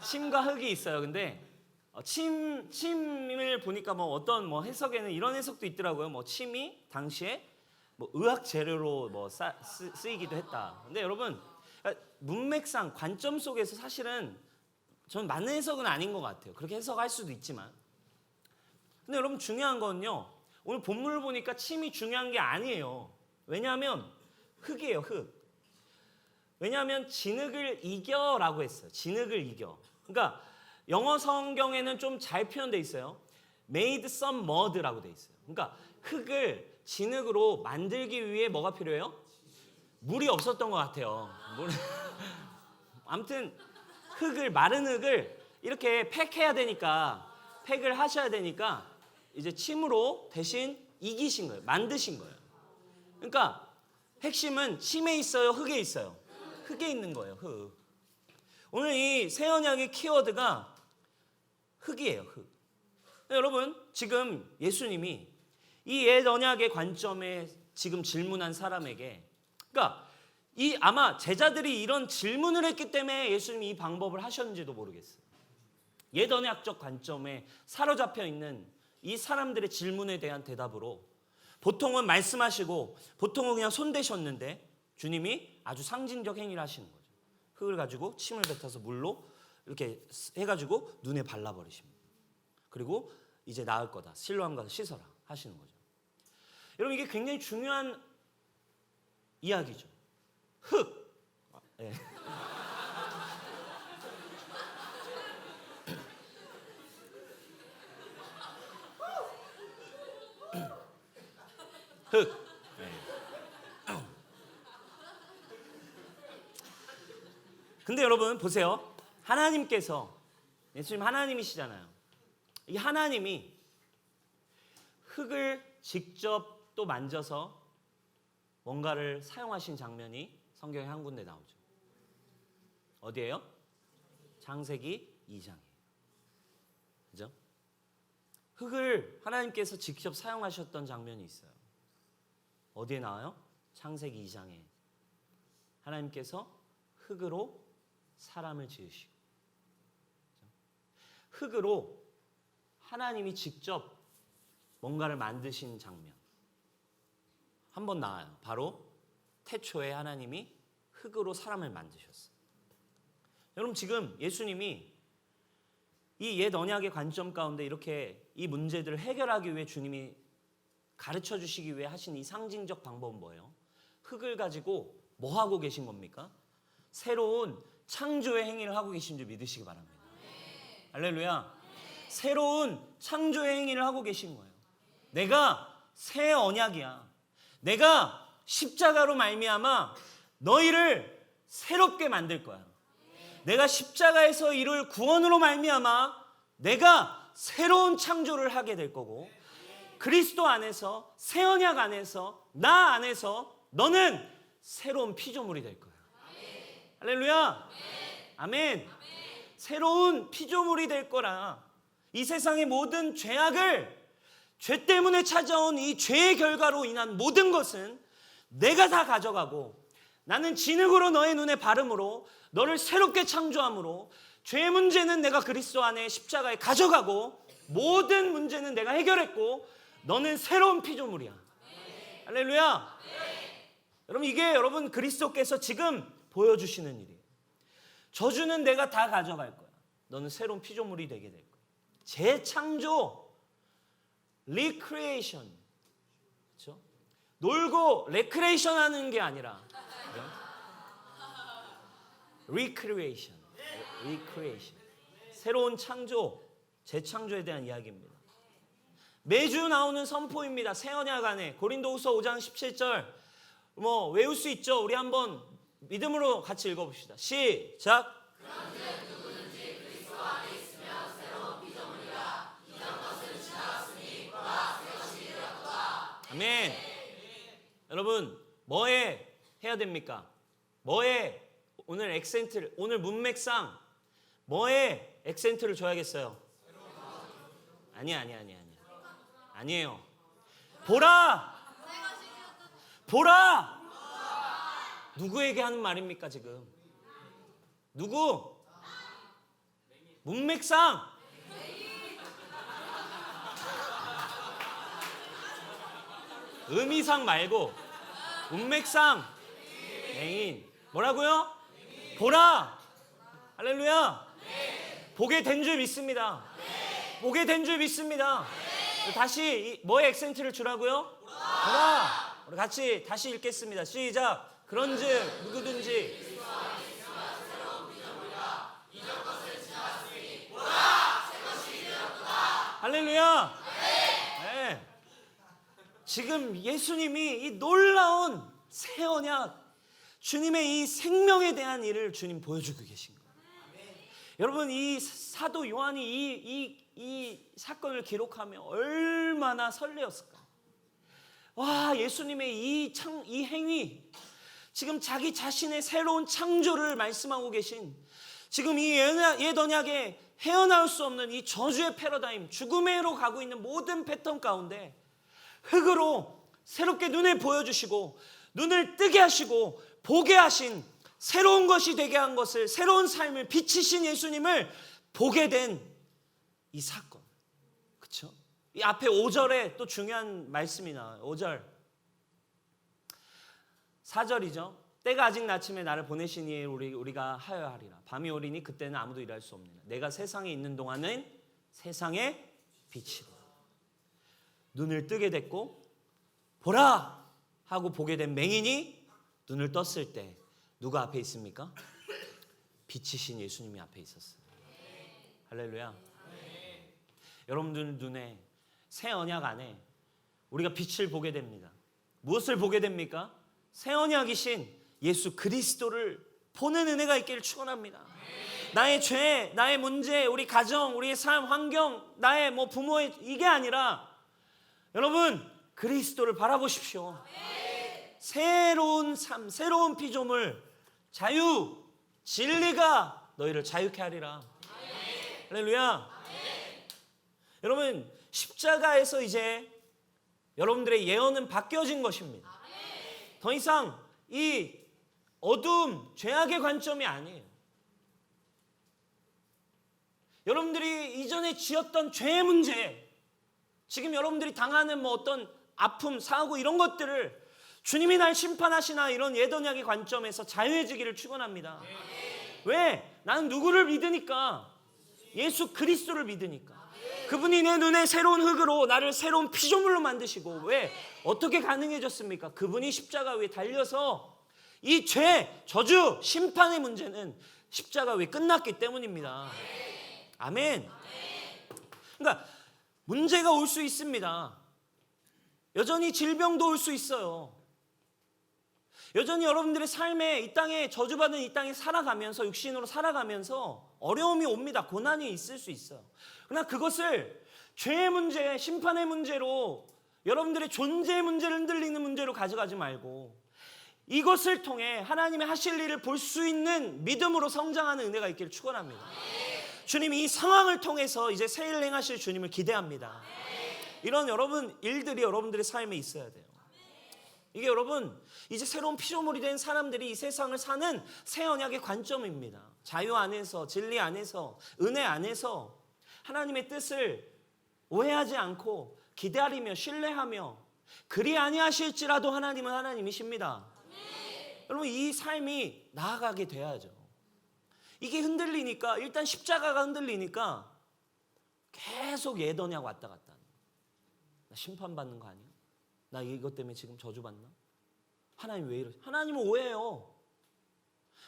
침과 흙이 있어요. 근데 침을 보니까 어떤 해석에는 이런 해석도 있더라고요. 침이 당시에 의학 재료로 쓰이기도 했다. 근데 여러분 문맥상 관점 속에서 사실은 저는 맞는 해석은 아닌 것 같아요. 그렇게 해석할 수도 있지만. 근데 여러분 중요한 건요. 오늘 본문을 보니까 침이 중요한 게 아니에요. 왜냐하면 흙이에요, 흙. 왜냐하면 진흙을 이겨라고 했어요. 진흙을 이겨. 그러니까 영어 성경에는 좀 잘 표현돼 있어요. Made some mud라고 돼 있어요. 그러니까 흙을 진흙으로 만들기 위해 뭐가 필요해요? 물이 없었던 것 같아요. 아무튼 마른 흙을 이렇게 팩해야 되니까 팩을 하셔야 되니까 이제 침으로 대신 이기신 거예요. 만드신 거예요. 그러니까 핵심은 침에 있어요, 흙에 있어요? 흙에 있는 거예요, 흙. 오늘 이 새 언약의 키워드가 흙이에요, 흙. 여러분 지금 예수님이 이 옛 언약의 관점에 지금 질문한 사람에게 그러니까 아마 제자들이 이런 질문을 했기 때문에 예수님이 이 방법을 하셨는지도 모르겠어요. 옛 언약적 관점에 사로잡혀 있는 이 사람들의 질문에 대한 대답으로 보통은 말씀하시고 보통은 그냥 손대셨는데 주님이 아주 상징적 행위를 하시는 거죠. 흙을 가지고 침을 뱉어서 물로 이렇게 해가지고 눈에 발라버리십니다. 그리고 이제 나을 거다. 실로암 가서 씻어라 하시는 거죠. 여러분 이게 굉장히 중요한 이야기죠. 흙. 네. 흙. 네. 근데 여러분 보세요. 하나님께서 예수님 하나님이시잖아요. 이 하나님이 흙을 직접 또 만져서 뭔가를 사용하신 장면이 성경에 한 군데 나오죠. 어디예요? 창세기 2장이에요. 그죠? 흙을 하나님께서 직접 사용하셨던 장면이 있어요. 어디에 나와요? 창세기 2장에 하나님께서 흙으로 사람을 지으시고, 흙으로 하나님이 직접 뭔가를 만드신 장면 한 번 나와요. 바로 태초에 하나님이 흙으로 사람을 만드셨어요. 여러분, 지금 예수님이 이 옛 언약의 관점 가운데 이렇게 이 문제들을 해결하기 위해 주님이 가르쳐 주시기 위해 하신 이 상징적 방법은 뭐예요? 흙을 가지고 뭐 하고 계신 겁니까? 새로운 창조의 행위를 하고 계신 줄 믿으시기 바랍니다. 할렐루야. 새로운 창조의 행위를 하고 계신 거예요. 내가 새 언약이야. 내가 십자가로 말미암아 너희를 새롭게 만들 거야. 내가 십자가에서 이룰 구원으로 말미암아 내가 새로운 창조를 하게 될 거고, 그리스도 안에서, 새 언약 안에서, 나 안에서 너는 새로운 피조물이 될 거야. 할렐루야. 아멘. 새로운 피조물이 될 거라. 이 세상의 모든 죄악을, 죄 때문에 찾아온 이 죄의 결과로 인한 모든 것은 내가 다 가져가고, 나는 진흙으로 너의 눈에 바름으로 너를 새롭게 창조함으로, 죄의 문제는 내가 그리스도 안에 십자가에 가져가고 모든 문제는 내가 해결했고 너는 새로운 피조물이야. 할렐루야. 여러분, 이게 여러분 그리스도께서 지금 보여주시는 일이에요. 저주는 내가 다 가져갈 거야. 너는 새로운 피조물이 되게 될 거야. 재창조, 리크리에이션. 그렇죠? 놀고 레크레이션 하는 게 아니라 리크리에이션. 새로운 창조, 재창조에 대한 이야기입니다. 매주 나오는 선포입니다. 새 언약 안에 고린도후서 5장 17절 뭐 외울 수 있죠? 우리 한번 믿음으로 같이 읽어봅시다. 시작. 그런즉 누구든지 그리스도 안에 있으면 새로운 피조물이라. 이전 것은 지나갔으니 보라 새 것이 되었도다. 아멘. 여러분, 뭐에 해야 됩니까? 뭐에 오늘 액센트를, 오늘 문맥상 뭐에 액센트를 줘야겠어요? 아니에요. 보라. 보라. 누구에게 하는 말입니까 지금? 누구? 문맥상. 의미상 말고 문맥상. 맹인. 뭐라고요? 보라. 할렐루야. 보게 된 줄 믿습니다. 보게 된 줄 믿습니다. 다시 뭐에 액센트를 주라고요? 보라. 우리 같이 다시 읽겠습니다. 시작. 그런즉 누구든지 할렐루야. 네. 지금 예수님이 이 놀라운 새 언약, 주님의 이 생명에 대한 일을 주님 보여주고 계신 거예요. 여러분, 이 사도 요한이 이 사건을 기록하며 얼마나 설레었을까. 와, 예수님의 이 행위, 지금 자기 자신의 새로운 창조를 말씀하고 계신, 지금 이 옛 언약에 헤어나올 수 없는 이 저주의 패러다임, 죽음으로 가고 있는 모든 패턴 가운데 흙으로 새롭게 눈에 보여주시고 눈을 뜨게 하시고 보게 하신, 새로운 것이 되게 한 것을, 새로운 삶을 비치신 예수님을 보게 된 이 사건. 그렇죠? 이 앞에 5절에 또 중요한 말씀이 나와요. 5절. 4절이죠. 때가 아직 낮침에 나를 보내신 이에 우리가 하여하리라. 밤이 오리니 그때는 아무도 일할 수 없느니라. 내가 세상에 있는 동안은 세상의 빛이고. 눈을 뜨게 됐고 보라 하고 보게 된 맹인이 눈을 떴을 때 누가 앞에 있습니까? 빛이신 예수님이 앞에 있었어요. 할렐루야. 여러분들 눈에, 새 언약 안에 우리가 빛을 보게 됩니다. 무엇을 보게 됩니까? 새 언약이신 예수 그리스도를 보는 은혜가 있기를 축원합니다. 나의 죄, 나의 문제, 우리 가정, 우리의 삶, 환경, 나의 부모의 이게 아니라 여러분 그리스도를 바라보십시오. 새로운 삶, 새로운 피조물, 자유, 진리가 너희를 자유케 하리라. 할렐루야. 여러분 십자가에서 이제 여러분들의 예언은 바뀌어진 것입니다. 더 이상 이 어두움, 죄악의 관점이 아니에요. 여러분들이 이전에 지었던 죄의 문제, 지금 여러분들이 당하는 뭐 어떤 아픔, 사고 이런 것들을 주님이 날 심판하시나 이런 예언약의 관점에서 자유해지기를 축원합니다. 왜? 나는 누구를 믿으니까? 예수 그리스도를 믿으니까. 그분이 내 눈에 새로운 흙으로 나를 새로운 피조물로 만드시고, 왜? 어떻게 가능해졌습니까? 그분이 십자가 위에 달려서 이 죄, 저주, 심판의 문제는 십자가 위에 끝났기 때문입니다. 아멘. 그러니까 문제가 올 수 있습니다. 여전히 질병도 올 수 있어요. 여전히 여러분들의 삶에 이 땅에 저주받은 이 땅에 살아가면서 육신으로 살아가면서 어려움이 옵니다. 고난이 있을 수 있어요. 그러나 그것을 죄의 문제, 심판의 문제로 여러분들의 존재의 문제를 흔들리는 문제로 가져가지 말고 이것을 통해 하나님의 하실 일을 볼 수 있는 믿음으로 성장하는 은혜가 있기를 축원합니다. 주님이 이 상황을 통해서 이제 새 일을 행하실 주님을 기대합니다. 이런 여러분 일들이 여러분들의 삶에 있어야 돼요. 이게 여러분 이제 새로운 피조물이 된 사람들이 이 세상을 사는 새 언약의 관점입니다. 자유 안에서, 진리 안에서, 은혜 안에서 하나님의 뜻을 오해하지 않고 기다리며 신뢰하며 그리 아니하실지라도 하나님은 하나님이십니다. 여러분 이 삶이 나아가게 돼야죠. 이게 흔들리니까 일단 십자가가 흔들리니까 계속 옛 언약 왔다 갔다 하는 거예요. 나 심판받는 거 아니야? 나 이것 때문에 지금 저주받나? 하나님 왜 이러지? 하나님은 오해해요.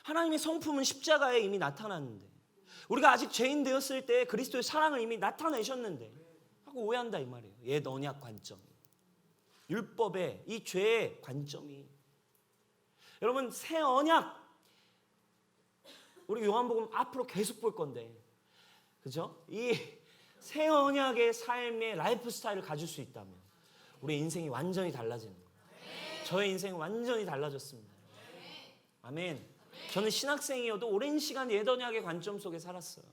하나님의 성품은 십자가에 이미 나타났는데 우리가 아직 죄인 되었을 때 그리스도의 사랑을 이미 나타내셨는데 하고 오해한다 이 말이에요. 옛 언약 관점, 율법의 이 죄의 관점이. 여러분 새 언약 우리 요한복음 앞으로 계속 볼 건데 그죠? 이 새 언약의 삶의 라이프 스타일을 가질 수 있다면 우리 인생이 완전히 달라지는 거예요. 저의 인생은 완전히 달라졌습니다. 아멘. 저는 신학생이어도 오랜 시간 옛 언약의 관점 속에 살았어요.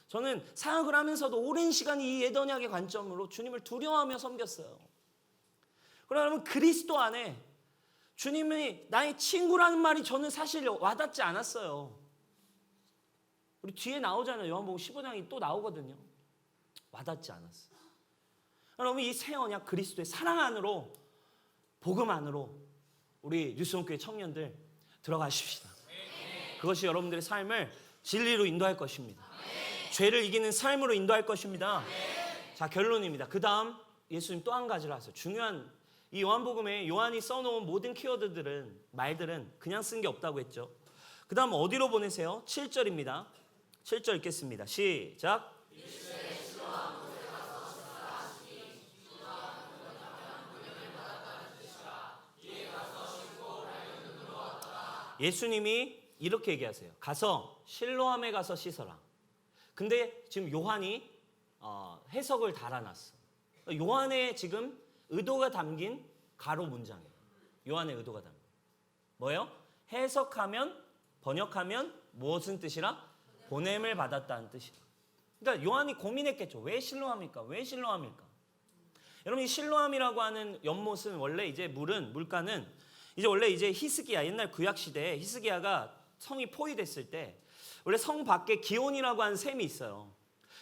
저는 사역을 하면서도 오랜 시간 이 옛 언약의 관점으로 주님을 두려워하며 섬겼어요. 그러면 그리스도 안에 주님이 나의 친구라는 말이 저는 사실 와닿지 않았어요. 우리 뒤에 나오잖아요. 요한복음 15장이 또 나오거든요. 와닿지 않았어요. 여러분 이 새 언약 그리스도의 사랑 안으로 복음 안으로 우리 뉴스홈교회 청년들 들어가십시다. 그것이 여러분들의 삶을 진리로 인도할 것입니다. 죄를 이기는 삶으로 인도할 것입니다. 자 결론입니다. 그 다음 예수님 또 한 가지를 하세요. 중요한 이 요한복음에 요한이 써놓은 모든 키워드들은 말들은 그냥 쓴 게 없다고 했죠. 그 다음 어디로 보내세요? 7절입니다. 7절 읽겠습니다. 시작. 예수님이 이렇게 얘기하세요. 가서 실로암에 가서 씻어라. 근데 지금 요한이 해석을 달아놨어. 요한의 지금 의도가 담긴 가로 문장이에요. 요한의 의도가 담긴. 뭐예요? 해석하면 번역하면 무엇은 뜻이라? 보냄을 받았다는 뜻이에요. 그러니까 요한이 고민했겠죠. 왜 실로암일까? 왜 실로암일까? 여러분 이 실로암이라고 하는 연못은 원래 이제 물가는 이제 원래 이제 히스기야 옛날 구약 시대에 히스기야가 성이 포위됐을 때 원래 성 밖에 기온이라고 하는 샘이 있어요.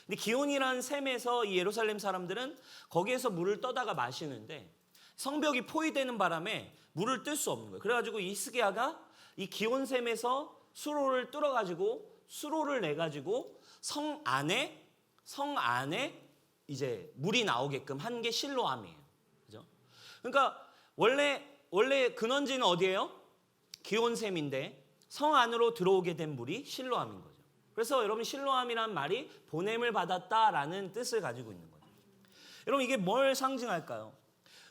근데 기온이라는 샘에서 이 예루살렘 사람들은 거기에서 물을 떠다가 마시는데 성벽이 포위되는 바람에 물을 뜰 수 없는 거예요. 그래가지고 히스기야가 이 기온샘에서 수로를 뚫어가지고 수로를 내가지고 성 안에 이제 물이 나오게끔 한 게 실로암이에요. 그죠? 그러니까 원래 근원지는 어디예요? 기온샘인데 성 안으로 들어오게 된 물이 실로암인 거죠. 그래서 여러분 실로암이란 말이 보냄을 받았다라는 뜻을 가지고 있는 거예요. 여러분 이게 뭘 상징할까요?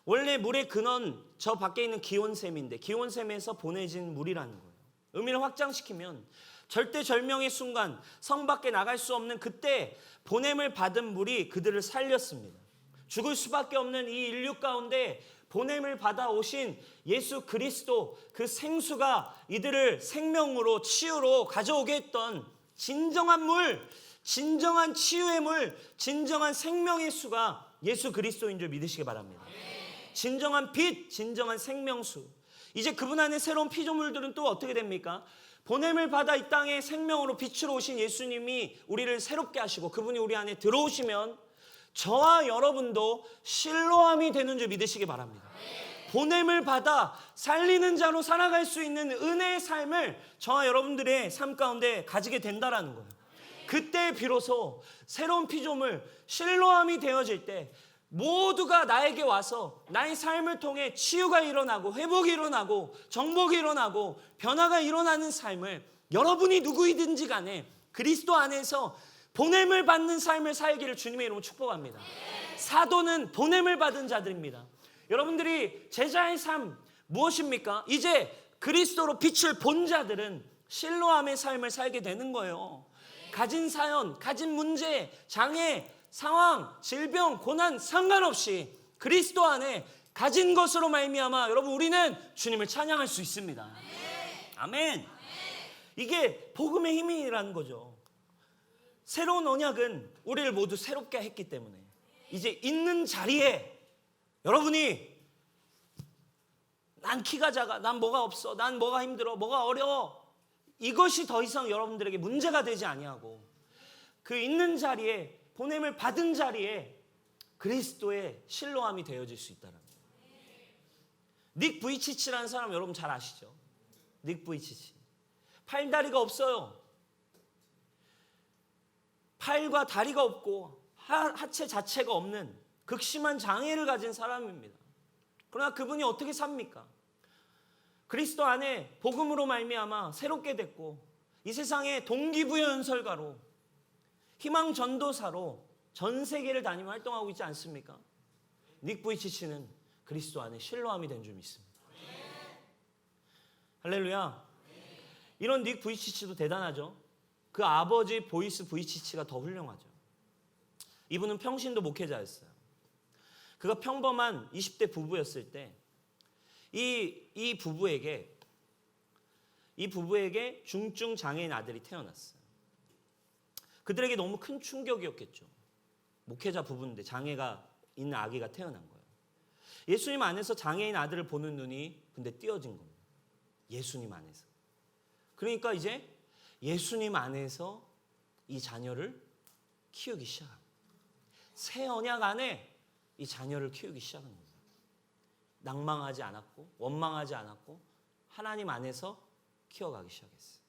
원래 물의 근원 저 밖에 있는 기온샘인데 기온샘에서 보내진 물이라는 거예요. 의미를 확장시키면 절대절명의 순간 성 밖에 나갈 수 없는 그때 보냄을 받은 물이 그들을 살렸습니다. 죽을 수밖에 없는 이 인류 가운데 보냄을 받아 오신 예수 그리스도 그 생수가 이들을 생명으로 치유로 가져오게 했던 진정한 물, 진정한 치유의 물, 진정한 생명의 수가 예수 그리스도인 줄 믿으시기 바랍니다. 진정한 빛, 진정한 생명수. 이제 그분 안에 새로운 피조물들은 또 어떻게 됩니까? 보냄을 받아 이 땅에 생명으로 빛으로 오신 예수님이 우리를 새롭게 하시고 그분이 우리 안에 들어오시면 저와 여러분도 실로암이 되는 줄 믿으시기 바랍니다. 보냄을 받아 살리는 자로 살아갈 수 있는 은혜의 삶을 저와 여러분들의 삶 가운데 가지게 된다라는 거예요. 그때 비로소 새로운 피조물 실로암이 되어질 때 모두가 나에게 와서 나의 삶을 통해 치유가 일어나고 회복이 일어나고 정복이 일어나고 변화가 일어나는 삶을 여러분이 누구이든지 간에 그리스도 안에서 보냄을 받는 삶을 살기를 주님의 이름으로 축복합니다. 사도는 보냄을 받은 자들입니다. 여러분들이 제자의 삶 무엇입니까? 이제 그리스도로 빛을 본 자들은 실로암의 삶을 살게 되는 거예요. 가진 사연, 가진 문제, 장애, 상황, 질병, 고난 상관없이 그리스도 안에 가진 것으로 말미암아 여러분 우리는 주님을 찬양할 수 있습니다. 아멘. 이게 복음의 힘이라는 거죠. 새로운 언약은 우리를 모두 새롭게 했기 때문에 이제 있는 자리에 여러분이 난 키가 작아, 난 뭐가 없어, 난 뭐가 힘들어, 뭐가 어려워 이것이 더 이상 여러분들에게 문제가 되지 아니하고 그 있는 자리에 보냄을 받은 자리에 그리스도의 실로암이 되어질 수 있다는 거예요. 닉 부이치치라는 사람 여러분 잘 아시죠? 닉 부이치치. 팔다리가 없어요. 팔과 다리가 없고 하체 자체가 없는 극심한 장애를 가진 사람입니다. 그러나 그분이 어떻게 삽니까? 그리스도 안에 복음으로 말미암아 새롭게 됐고 이 세상의 동기부여 연설가로 희망 전도사로 전 세계를 다니며 활동하고 있지 않습니까? 닉 부이치치는 그리스도 안에 실로암이 된 줄 믿습니다. 할렐루야. 이런 닉 부이치치도 대단하죠. 그 아버지 보이스 부이치치가 더 훌륭하죠. 이분은 평신도 목회자였어요. 그가 평범한 20대 부부였을 때 이 부부에게 중증 장애인 아들이 태어났어요. 그들에게 너무 큰 충격이었겠죠. 목회자 부부인데 장애가 있는 아기가 태어난 거예요. 예수님 안에서 장애인 아들을 보는 눈이 근데 띄어진 겁니다. 예수님 안에서. 그러니까 이제 예수님 안에서 이 자녀를 키우기 시작합니다. 새 언약 안에 이 자녀를 키우기 시작한 겁니다. 낭망하지 않았고 원망하지 않았고 하나님 안에서 키워가기 시작했어요.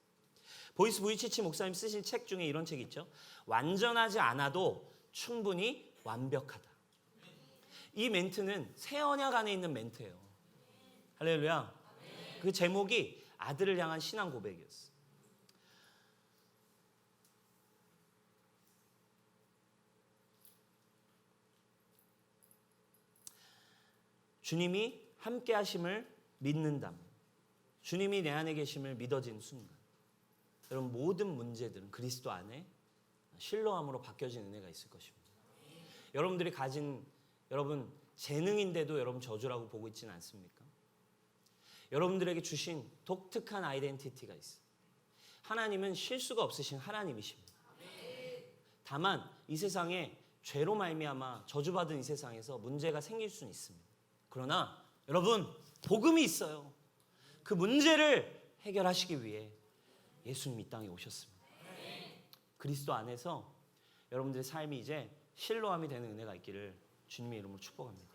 보이스 부이치치 목사님 쓰신 책 중에 이런 책이 있죠. 완전하지 않아도 충분히 완벽하다. 이 멘트는 새 언약 안에 있는 멘트예요. 할렐루야. 그 제목이 아들을 향한 신앙 고백이었어요. 주님이 함께 하심을 믿는다면 주님이 내 안에 계심을 믿어진 순간 여러분 모든 문제들은 그리스도 안에 실로암으로 바뀌어진 은혜가 있을 것입니다. 여러분들이 가진 여러분 재능인데도 여러분 저주라고 보고 있지는 않습니까? 여러분들에게 주신 독특한 아이덴티티가 있어요. 하나님은 실수가 없으신 하나님이십니다. 다만 이 세상에 죄로 말미암아 저주받은 이 세상에서 문제가 생길 수는 있습니다. 그러나 여러분 복음이 있어요. 그 문제를 해결하시기 위해 예수님 이 땅에 오셨습니다. 그리스도 안에서 여러분들의 삶이 이제 실로암이 되는 은혜가 있기를 주님의 이름으로 축복합니다.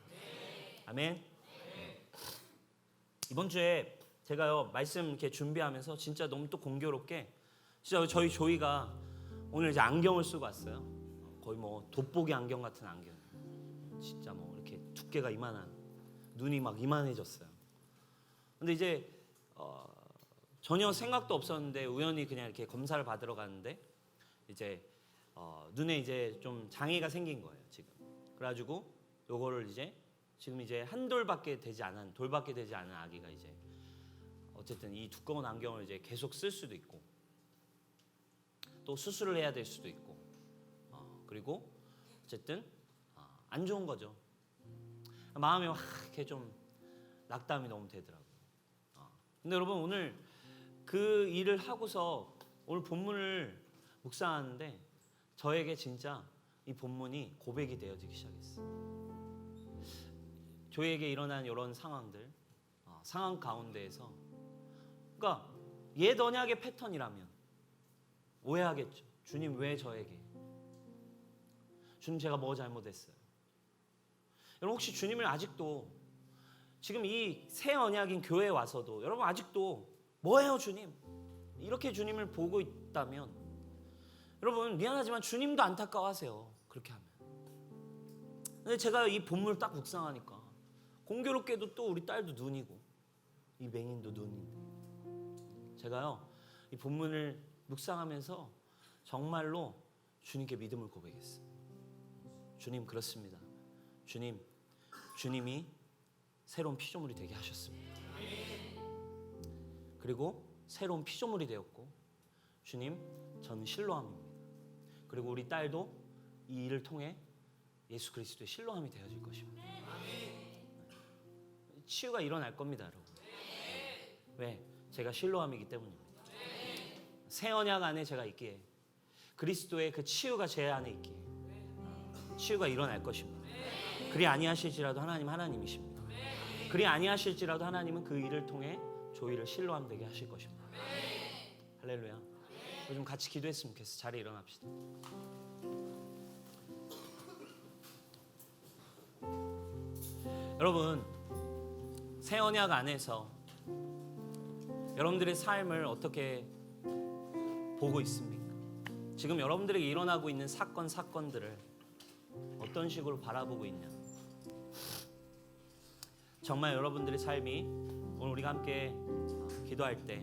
아멘. 이번 주에 제가요 말씀 이렇게 준비하면서 진짜 너무 또 공교롭게 진짜 저희 조이가 오늘 이제 안경을 쓰고 왔어요. 거의 뭐 돋보기 안경 같은 안경. 진짜 뭐 이렇게 두께가 이만한 눈이 막 이만해졌어요. 근데 이제 전혀 생각도 없었는데 우연히 그냥 이렇게 검사를 받으러 갔는데 이제 눈에 이제 좀 장애가 생긴 거예요 지금. 그래가지고 요거를 이제 지금 이제 한 돌밖에 되지 않은 아기가 이제 어쨌든 이 두꺼운 안경을 이제 계속 쓸 수도 있고 또 수술을 해야 될 수도 있고 그리고 어쨌든 안 좋은 거죠. 마음이 막 이렇게 좀 낙담이 너무 되더라고요. 근데 여러분 오늘 그 일을 하고서 오늘 본문을 묵상하는데 저에게 진짜 이 본문이 고백이 되어지기 시작했어요. 저에게 일어난 이런 상황들, 상황 가운데에서 그러니까 옛 언약의 패턴이라면 오해하겠죠. 주님 왜 저에게? 주님 제가 뭐 잘못했어요? 여러분 혹시 주님을 아직도 지금 이 새 언약인 교회에 와서도 여러분 아직도 뭐예요 주님? 이렇게 주님을 보고 있다면 여러분 미안하지만 주님도 안타까워하세요. 그렇게 하면. 근데 제가 이 본문을 딱 묵상하니까 공교롭게도 또 우리 딸도 눈이고 이 맹인도 눈인데 제가요 이 본문을 묵상하면서 정말로 주님께 믿음을 고백했어요. 주님 그렇습니다. 주님이 새로운 피조물이 되게 하셨습니다. 그리고 새로운 피조물이 되었고 주님 저는 실로암입니다. 그리고 우리 딸도 이 일을 통해 예수 그리스도의 실로암이 되어질 것입니다. 치유가 일어날 겁니다, 여러분. 왜? 제가 실로암이기 때문입니다. 새 언약 안에 제가 있기에 그리스도의 그 치유가 제 안에 있기에 치유가 일어날 것입니다. 그리 아니하실지라도 하나님 하나님이십니다. 그리 아니하실지라도 하나님은 그 일을 통해 조이를 실로암 되게 하실 것입니다. 할렐루야. 요즘 같이 기도했으면 좋겠어. 자리에 일어납시다. 여러분 새 언약 안에서 여러분들의 삶을 어떻게 보고 있습니까? 지금 여러분들에게 일어나고 있는 사건들을 어떤 식으로 바라보고 있냐? 정말 여러분들의 삶이 오늘 우리가 함께 기도할 때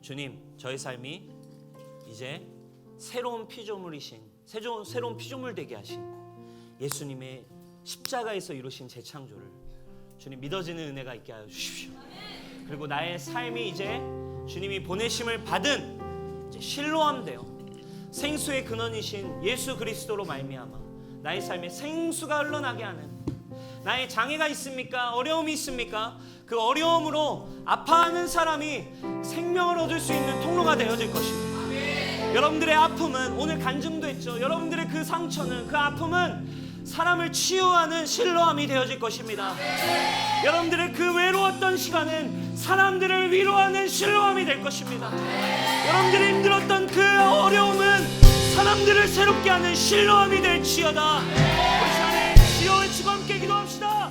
주님 저의 삶이 이제 새로운 피조물이신 새로운 피조물 되게 하신 예수님의 십자가에서 이루신 재창조를 주님 믿어지는 은혜가 있게 하여 주십시오. 그리고 나의 삶이 이제 주님이 보내심을 받은 이제 실로암 되어 생수의 근원이신 예수 그리스도로 말미암아 나의 삶에 생수가 흘러나게 하는 나의 장애가 있습니까? 어려움이 있습니까? 그 어려움으로 아파하는 사람이 생명을 얻을 수 있는 통로가 되어질 것입니다. 여러분들의 아픔은 오늘 간증도 했죠. 여러분들의 그 상처는 그 아픔은 사람을 치유하는 실로암이 되어질 것입니다. 여러분들의 그 외로웠던 시간은 사람들을 위로하는 실로암이 될 것입니다. 여러분들이 힘들었던 그 어려움은 사람들을 새롭게 하는 실로암이 될지어다. 우리 시간에 주여 외치고 함께 기도합시다.